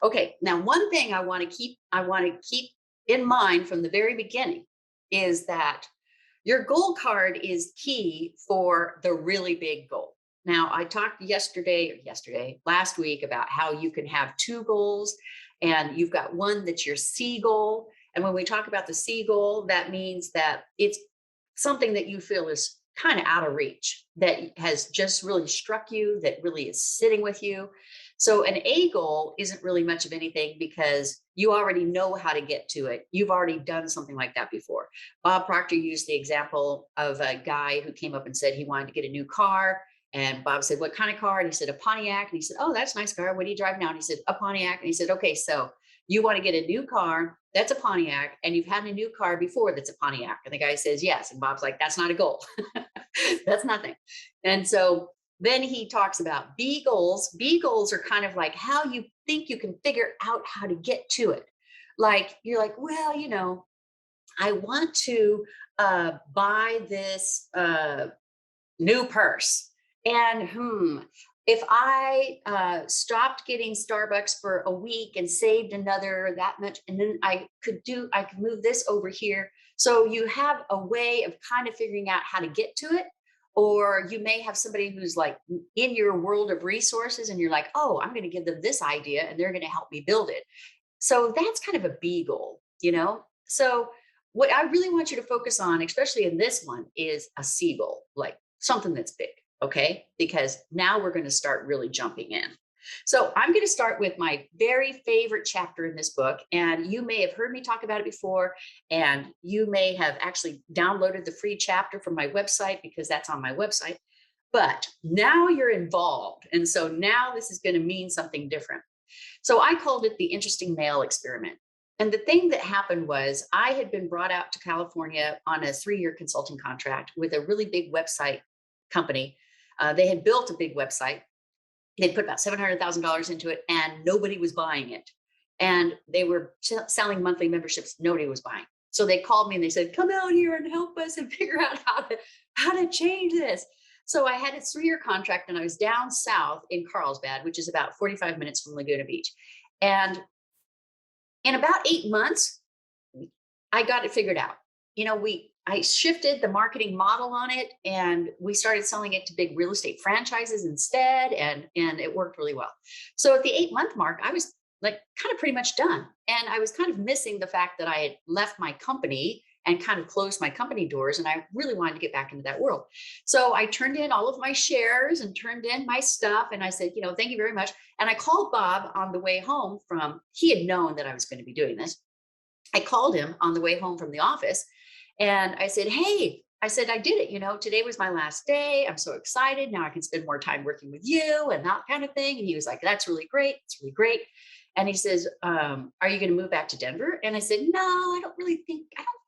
Okay, now one thing I want to keep in mind from the very beginning is that your goal card is key for the really big goal. Now, I talked last week about how you can have two goals and you've got one that's your C goal. And when we talk about the C goal, that means that it's something that you feel is kind of out of reach, that has just really struck you, that really is sitting with you. So, an A goal isn't really much of anything because you already know how to get to it. You've already done something like that before. Bob Proctor used the example of a guy who came up and said he wanted to get a new car. And Bob said, "What kind of car?" And he said, "A Pontiac." And he said, "Oh, that's a nice car. What do you drive now?" And he said, "A Pontiac." And he said, "Okay, so you want to get a new car that's a Pontiac, and you've had a new car before that's a Pontiac." And the guy says, "Yes." And Bob's like, "That's not a goal. That's nothing." And so then he talks about B goals. B goals are kind of like how you think you can figure out how to get to it. Like, you're like, well, I want to buy this new purse. And if I stopped getting Starbucks for a week and saved another that much, and then I could move this over here. So you have a way of kind of figuring out how to get to it. Or you may have somebody who's like in your world of resources, and you're like, oh, I'm going to give them this idea and they're going to help me build it. So that's kind of a B goal. So what I really want you to focus on, especially in this one, is a C goal, like something that's big. Okay. Because now we're going to start really jumping in. So I'm going to start with my very favorite chapter in this book. And you may have heard me talk about it before, and you may have actually downloaded the free chapter from my website because that's on my website. But now you're involved. And so now this is going to mean something different. So I called it the interesting male experiment. And the thing that happened was I had been brought out to California on a 3-year consulting contract with a really big website company. They had built a big website. They'd put about $700,000 into it and nobody was buying it. And they were selling monthly memberships. Nobody was buying. So they called me and they said, come out here and help us and figure out how to change this. So I had a 3-year contract and I was down south in Carlsbad, which is about 45 minutes from Laguna Beach. And in about 8 months, I got it figured out. I shifted the marketing model on it and we started selling it to big real estate franchises instead. And it worked really well. So at the 8-month mark, I was like kind of pretty much done. And I was kind of missing the fact that I had left my company and kind of closed my company doors. And I really wanted to get back into that world. So I turned in all of my shares and turned in my stuff. And I said, thank you very much. And I called Bob on the way home he had known that I was going to be doing this. I called him on the way home from the office and I said, hey, I said, I did it. Today was my last day. I'm so excited. Now I can spend more time working with you and that kind of thing. And he was like, that's really great. It's really great. And he says, are you going to move back to Denver? And I said, no, I don't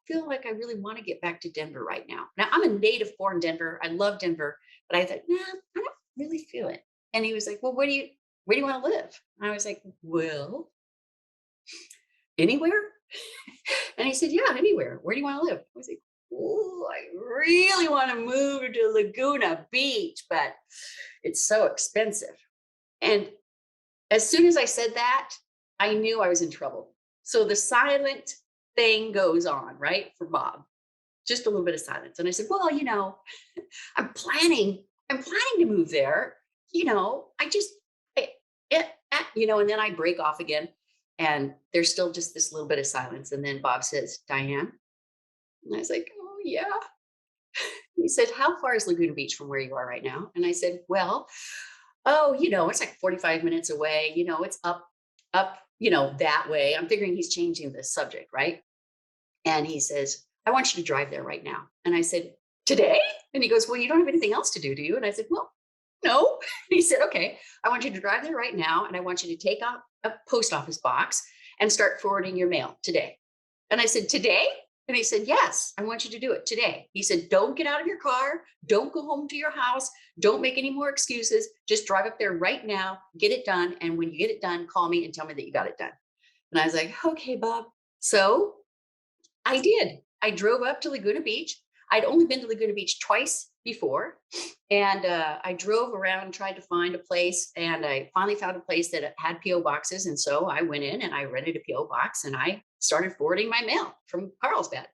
feel like I really want to get back to Denver right now. Now I'm a native born Denver. I love Denver, but I thought, nah, I don't really feel it. And he was like, well, where do you want to live? And I was like, well, anywhere. And he said, yeah, anywhere. Where do you want to live? I was like, oh, I really want to move to Laguna Beach, but it's so expensive. And as soon as I said that, I knew I was in trouble. So the silent thing goes on, right? For Bob, just a little bit of silence. And I said, well, I'm planning to move there. I just, and then I break off again. And there's still just this little bit of silence. And then Bob says, Diane. And I was like, oh, yeah. He said, how far is Laguna Beach from where you are right now? And I said, well, it's like 45 minutes away. It's up, that way. I'm figuring he's changing the subject, right? And he says, I want you to drive there right now. And I said, today? And he goes, well, you don't have anything else to do you? And I said, well, no. He said, okay, I want you to drive there right now. And I want you to take out a post office box and start forwarding your mail today. And I said, today? And he said, yes, I want you to do it today. He said, don't get out of your car. Don't go home to your house. Don't make any more excuses. Just drive up there right now, get it done. And when you get it done, call me and tell me that you got it done. And I was like, okay, Bob. So I did. I drove up to Laguna Beach. I'd only been to Laguna Beach twice before, and I drove around and tried to find a place, and I finally found a place that had PO boxes, and so I went in and I rented a PO box, and I started forwarding my mail from Carlsbad.